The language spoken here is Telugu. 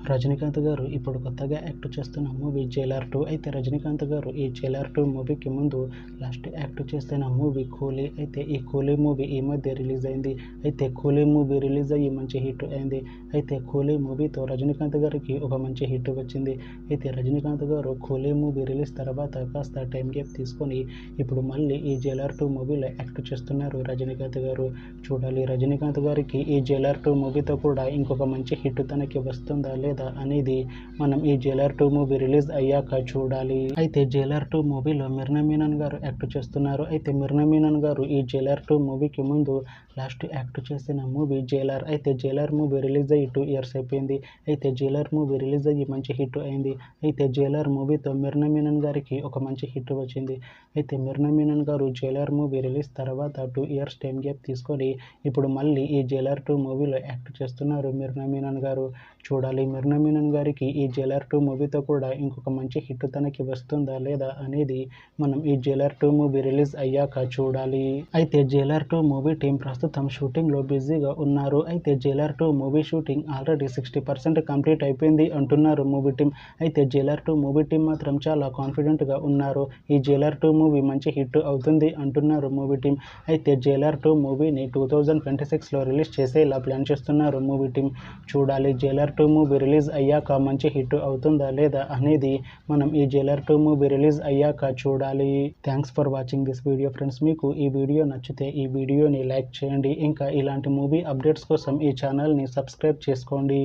రజనీకాంత్ గారు ఇప్పుడు కొత్తగా యాక్ట్ చేస్తున్న మూవీ జైలర్ 2. అయితే రజనీకాంత్ గారు ఈ జైలర్ 2 మూవీకి ముందు లాస్ట్ యాక్ట్ చేస్తున్న మూవీ కూలీ. అయితే ఈ కూలీ మూవీ ఈ మధ్య రిలీజ్ అయింది. అయితే కూలీ మూవీ రిలీజ్ అయ్యి మంచి హిట్ అయింది. అయితే కూలీ మూవీతో రజనీకాంత్ గారికి ఒక మంచి హిట్ వచ్చింది. అయితే రజనీకాంత్ గారు కూలీ మూవీ రిలీజ్ తర్వాత కాస్త టైం గ్యాప్ తీసుకొని ఇప్పుడు మళ్ళీ ఈ జైలర్ 2 మూవీలో యాక్ట్ చేస్తున్నారు రజనీకాంత్ గారు. చూడాలి రజనీకాంత్ గారికి ఈ జైలర్ 2 మూవీతో కూడా ఇంకొక మంచి హిట్ తనకి వస్తుందా లేదా అనేది మనం ఈ జైలర్ 2 మూవీ రిలీజ్ అయ్యాక చూడాలి. అయితే జైలర్ 2 మూవీలో మిర్నా మీనన్ గారు యాక్ట్ చేస్తున్నారు. అయితే మిర్నా మీనన్ గారు ఈ జైలర్ 2 మూవీకి ముందు లాస్ట్ యాక్ట్ చేసిన మూవీ జైలర్. అయితే జైలర్ మూవీ రిలీజ్ అయ్యి 2 ఇయర్స్ అయిపోయింది. అయితే జైలర్ మూవీ రిలీజ్ అయ్యి మంచి హిట్ అయింది. అయితే జైలర్ మూవీతో మిర్నా మీనన్ గారికి ఒక మంచి హిట్ వచ్చింది. అయితే మిర్నా మీనన్ గారు జైలర్ మూవీ రిలీజ్ తర్వాత 2 ఇయర్స్ టైం గ్యాప్ తీసుకొని ఇప్పుడు మళ్ళీ ఈ జైలర్ 2 మూవీలో యాక్ట్ చేస్తున్నారు మిర్నా మీనన్ గారు. చూడాలి మిర్నా మీనన్ గారికి ఈ జైలర్ 2 మూవీతో కూడా ఇంకొక మంచి హిట్ తనకి వస్తుందా లేదా అనేది మనం ఈ జైలర్ 2 మూవీ రిలీజ్ అయ్యాక చూడాలి. అయితే జైలర్ 2 మూవీ టీం ప్రస్తుతం షూటింగ్లో బిజీగా ఉన్నారు. అయితే Jailer 2 movie shooting already 60% complete అయిపోయింది అంటున్నారు మూవీ టీం. అయితే జైలర్ 2 మూవీ టీం మాత్రం చాలా కాన్ఫిడెంట్గా ఉన్నారు. ఈ జైలర్ 2 మూవీ మంచి హిట్ అవుతుంది అంటున్నారు మూవీ టీం. అయితే జైలర్ 2 మూవీని 2026లో రిలీజ్ చేసేలా ప్లాన్ చేస్తున్నారు మూవీ టీం. చూడాలి జైలర్ 2 మూవీ రిలీజ్ అయ్యాక మంచి హిట్ అవుతుందా లేదా అనేది మనం ఈ జైలర్ 2 మూవీ రిలీజ్ అయ్యాక చూడాలి. Thanks for watching this video friends. మీకు ఈ వీడియో నచ్చితే ఈ వీడియోని లైక్ చేయండి. ఇంకా ఇలాంటి మూవీ అప్డేట్స్ కోసం ఈ ఛానల్ని సబ్స్క్రైబ్ చేసుకోండి.